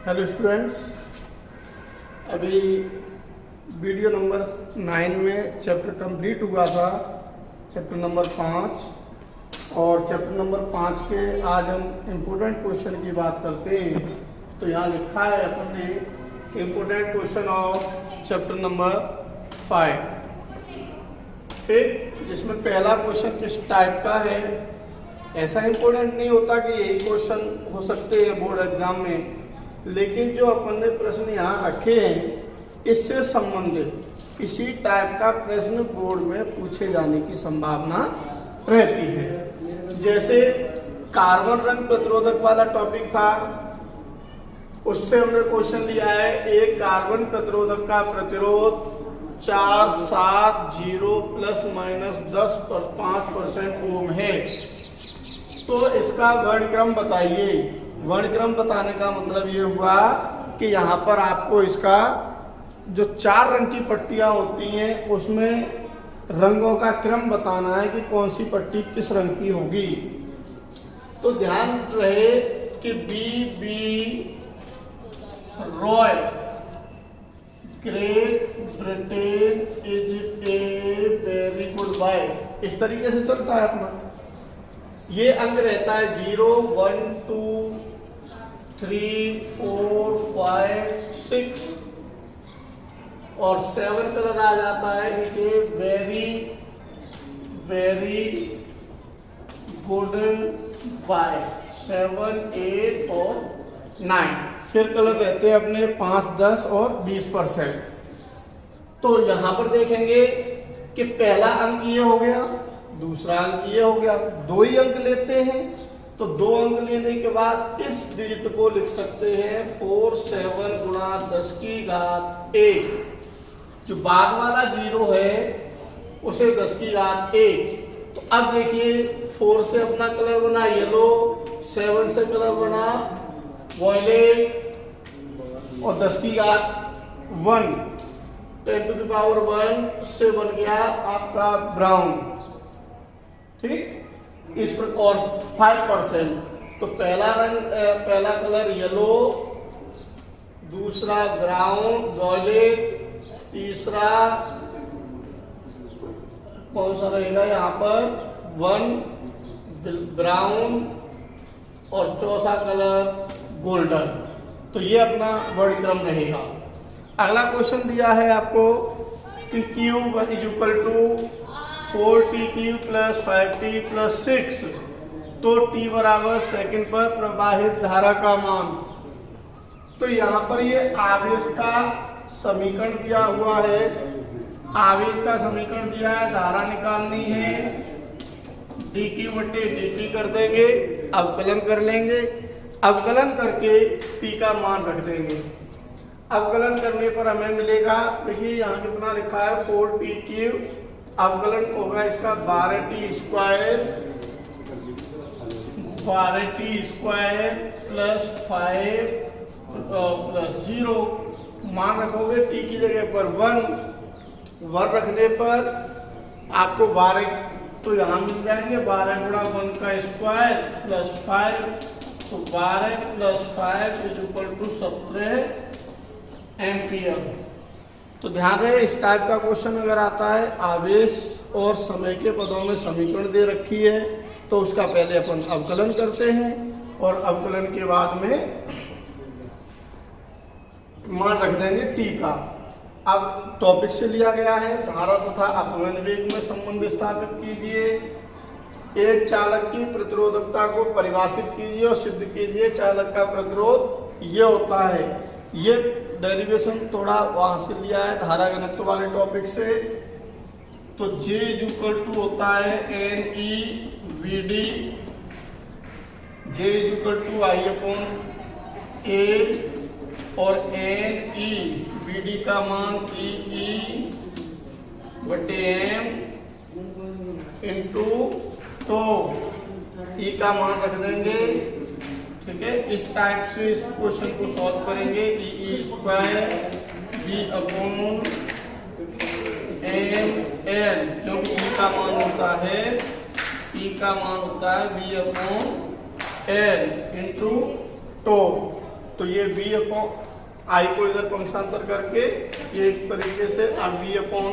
Hello students, अभी video number 9 में chapter complete हुआ था, चैप्टर नंबर 5। और चैप्टर नंबर 5 के आज हम इम्पोर्टेंट क्वेश्चन की बात करते हैं। तो यहाँ लिखा है अपन ने important question of chapter number 5, ठीक, जिसमें पहला क्वेश्चन किस टाइप का है। ऐसा इम्पोर्टेंट नहीं होता कि यही क्वेश्चन हो सकते हैं बोर्ड एग्जाम में, लेकिन जो अपन ने प्रश्न यहाँ रखे हैं इससे संबंधित इसी टाइप का प्रश्न बोर्ड में पूछे जाने की संभावना रहती है। जैसे कार्बन रंग प्रतिरोधक वाला टॉपिक था, उससे हमने क्वेश्चन लिया है एक कार्बन प्रतिरोधक का प्रतिरोध 470 ±10 ओम है। तो इसका वर्णक्रम बताइए। वर्णक्रम बताने का मतलब ये हुआ कि यहाँ पर आपको इसका जो 4 रंग की पट्टियाँ होती हैं उसमें रंगों का क्रम बताना है कि कौन सी पट्टी किस रंग की होगी। तो ध्यान रहे कि B Roy great Britain is a very good wife, इस तरीके से चलता है अपना। ये अंक रहता है 0 1 2 3 4 5 6 और 7 कलर आ जाता है कि वेरी वेरी गुड वाइफ, 7 8 और 9। फिर कलर रहते हैं अपने 5 10 और 20%। तो यहां पर देखेंगे कि पहला अंक ये हो गया, दूसरा अंक ये हो गया, 2 ही अंक लेते हैं। तो 2 अंक लेने के बाद इस डिजिट को लिख सकते हैं 4 7 गुणा 10 की घात 1। जो बाद वाला 0 है उसे 10 की घात 1। तो अब देखिए 4 से अपना कलर बना येलो, 7 से कलर बना वॉयलेट और 10 की घात 1 10 टू द पावर 1 से बन गया आपका ब्राउन, ठीक। इस पर और 5%। तो पहला रंग पहला कलर येलो, दूसरा ब्राउन वॉयलेट, तीसरा कौन सा रहेगा यहाँ पर 1 ब्राउन और चौथा कलर गोल्डन। तो ये अपना वर्णक्रम रहेगा। अगला क्वेश्चन दिया है आपको कि cube is equal to 4t cube plus 5t plus 6। तो t बराबर सेकंड पर प्रवाहित धारा का मान। तो यहाँ पर ये आवेश का समीकरण दिया हुआ है, आवेश का समीकरण दिया है, धारा निकालनी है, dq/dt कर देंगे, अवकलन कर लेंगे, अवकलन करके t का मान रख देंगे। अवकलन करने पर हमें मिलेगा, देखिए यहाँ कितना लिखा है 4t क्यूब, अवकलन होगा इसका 12t स्क्वायर प्लस 5 प्लस 0। मान रखोगे t की जगह पर 1 रखने पर आपको 12, तो यहाँ मिल जाएंगे 12 गुणा 1 का स्क्वायर प्लस 5। तो 12 plus 5 is equal to 17 ampere. तो ध्यान रहे इस टाइप का क्वेश्चन अगर आता है, आवेश और समय के पदों में समीकरण दे रखी है, तो उसका पहले अपन अवकलन करते हैं और अवकलन के बाद में मान रख देंगे t का। अब टॉपिक से लिया गया है, धारा तथा अपवहन वेग में संबंध स्थापित कीजिए, एक चालक की प्रतिरोधकता को परिभाषित कीजिए और सिद्ध कीजिए चालक का प्रतिरोध ये होता है। ये डेरिवेशन थोड़ा वहां से लिया है धारा घनत्व वाले टॉपिक से। तो J इक्वल टू होता है NEVD, J equal to I/A और NEVD का मान EE/m इंटू तो E का मान रख देंगे, ठीक है। इस टाइप से इस क्वेश्चन को सॉल्व करेंगे। ई स्क्वायर B/m L, क्योंकि E का मान होता है B/l इंटू टो। तो ये v अपॉन आई को इधर पंक्षांतर करके ये एक तरीके से अब v अपॉन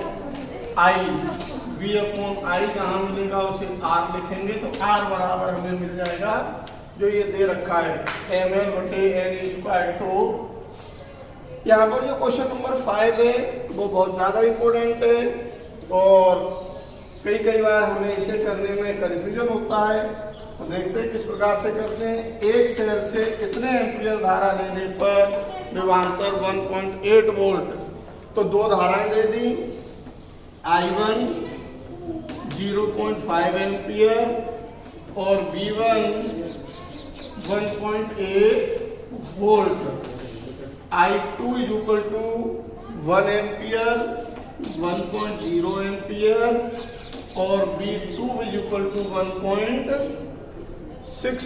आई जहाँ मिलेगा उसे r लिखेंगे, तो r बराबर हमें मिल जाएगा जो ये दे रखा है ml/n²। तो यहाँ पर जो क्वेश्चन नंबर 5 है वो बहुत ज़्यादा इम्पोर्टेंट है और कई बार हमें इसे करने में कन्फ्यूजन होता है। तो देखते हैं किस प्रकार से करते हैं। एक सेल से कितने एम्पियर धारा लेने पर विभवांतर 1.8 वोल्ट, तो दो धाराएं दे दी, I1 0.5 एम्पियर और V1 1.8 volt. I2 is equal to 1 ampere 1.0 ampere और V2 is equal to 1.6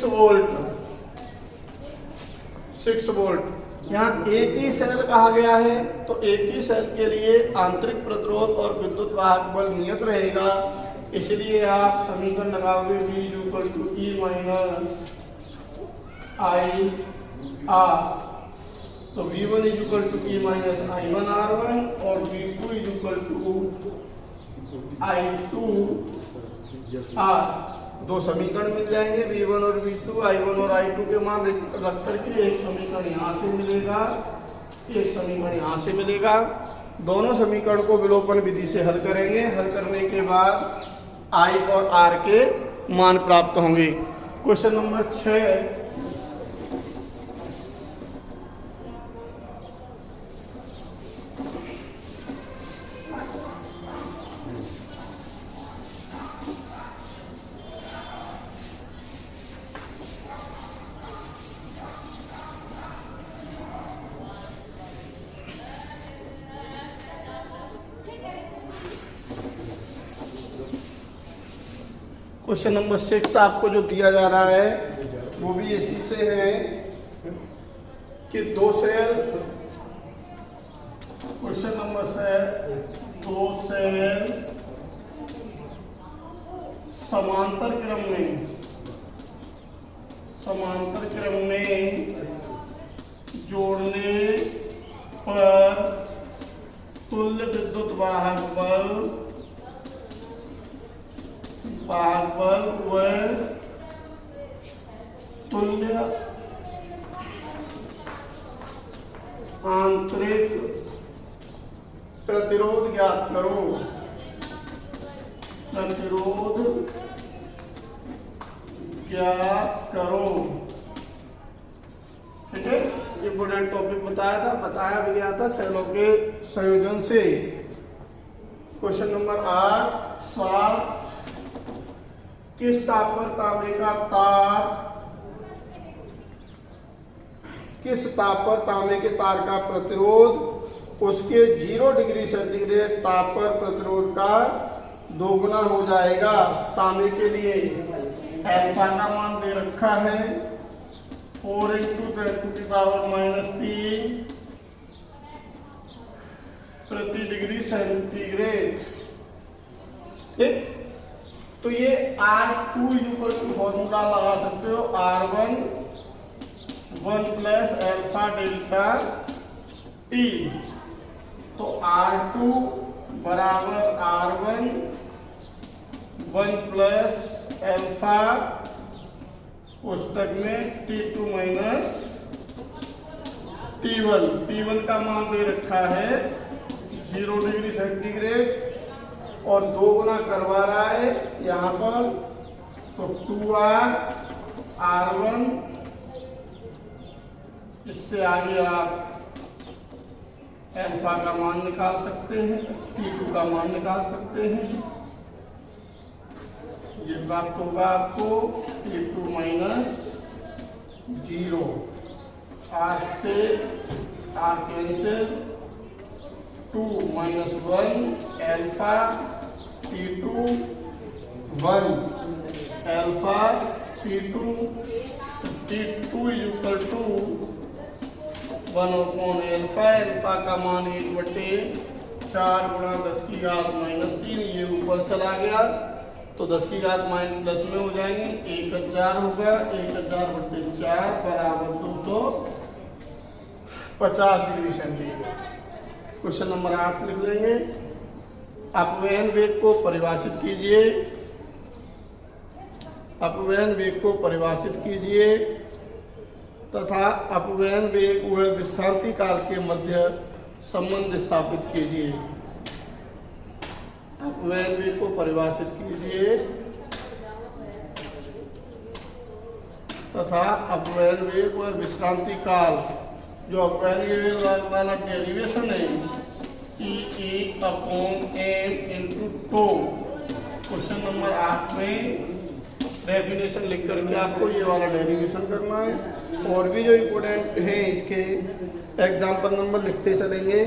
volt. यहाँ एक ही सेल कहा गया है, तो एक ही सेल के लिए आंतरिक प्रतिरोध और विद्युत वाहक बल नियत रहेगा, इसलिए आप समीकरण लगाओगे V is equal to E minus I R. तो V1 is equal to E minus I1 R1 और V2 is equal to I2 R। दो समीकरण मिल जाएंगे, V1 और V2, I1 और I2 के मान रख करके एक समीकरण यहाँ से मिलेगा, एक समीकरण यहाँ से मिलेगा। दोनों समीकरण को विलोपन विधि से हल करेंगे। हल करने के बाद I और R के मान प्राप्त होंगे। क्वेश्चन नंबर 6 क्वेश्चन नंबर 6 आपको जो दिया जा रहा है वो भी इसी से है कि दो सेल, क्वेश्चन नंबर 6, दो सेल समांतर क्रम में जोड़ने पर तुल्य विद्युत वाहक बल व तुल्य आंतरिक प्रतिरोध ज्ञात करो। ठीक है, इंपोर्टेंट टॉपिक बताया भी गया था सेलों के संयोजन से। क्वेश्चन नंबर 8 7 किस ताप पर तांबे के तार का प्रतिरोध उसके 0 डिग्री सेंटीग्रेड ताप पर प्रतिरोध का दोगुना हो जाएगा। तांबे के लिए अल्फा का मान दे रखा है 4 × 10⁻³ प्रति डिग्री सेंटीग्रेड। ठीक, तो ये R2 फॉर्मूला लगा सकते हो, R1 1 plus alpha delta T। तो R2 बराबर R1 1 प्लस अल्फा पुस्तक में T2 माइनस T1 का मान दे रखा है 0 डिग्री सेंटीग्रेड और दो गुना करवा रहा है यहाँ पर, तो 2R R1, इससे आगे आप अल्फा का मान निकाल सकते हैं, T2 का मान निकाल सकते हैं। ये प्राप्त होगा आपको T2 माइनस 0, R से R cancel, 2 minus 1 alpha T2 1 alpha T2 is equal to 1/अल्फा। अल्फा का मान 1/4 गुणा 10⁻³ ये ऊपर चला गया, तो 10⁻³ प्लस में हो जाएंगे, 1000 होगा, 1000/4 बराबर 50 डिग्री सेंटीग्रेड। क्वेश्चन नंबर 8 लिख लेंगे। अपवहन वेग को परिभाषित कीजिए। अपवहन वेग को परिभाषित कीजिए तथा अपवहन वेग व विश्रांति काल के मध्य संबंध स्थापित कीजिए। अपवहन वेग को परिभाषित कीजिए तथा अपवहन वेग व विश्रांति काल, जो अपवहन वेग वाला डेरिवेशन है E/m/2। क्वेश्चन नंबर 8 में डेफिनेशन लिख करके आपको ये वाला डेरिवेशन करना है। और भी जो इम्पोर्टेंट है इसके एग्जाम्पल नंबर लिखते चलेंगे।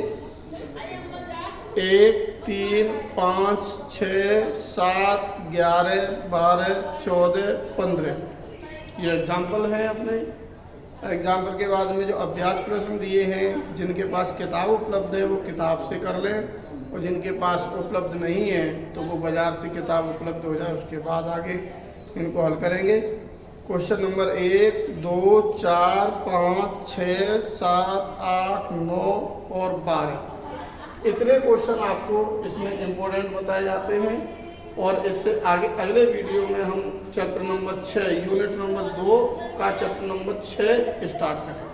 1, 3, 5, 6, 7, 11, 12, 14, 15 ये एग्जाम्पल है अपने। एग्जाम्पल के बाद में जो अभ्यास प्रश्न दिए हैं, जिनके पास किताब उपलब्ध है वो किताब से कर लें, और जिनके पास उपलब्ध नहीं है तो वो बाजार से किताब उपलब्ध हो जाए उसके बाद आगे इनको हल करेंगे। क्वेश्चन नंबर 1, 2, 4, 5, 6, 7, 8, 9 और 12 इतने क्वेश्चन आपको इसमें इम्पोर्टेंट बताए जाते हैं। और इससे आगे अगले वीडियो में हम चैप्टर नंबर 6 यूनिट नंबर 2 का चैप्टर नंबर 6 स्टार्ट करेंगे।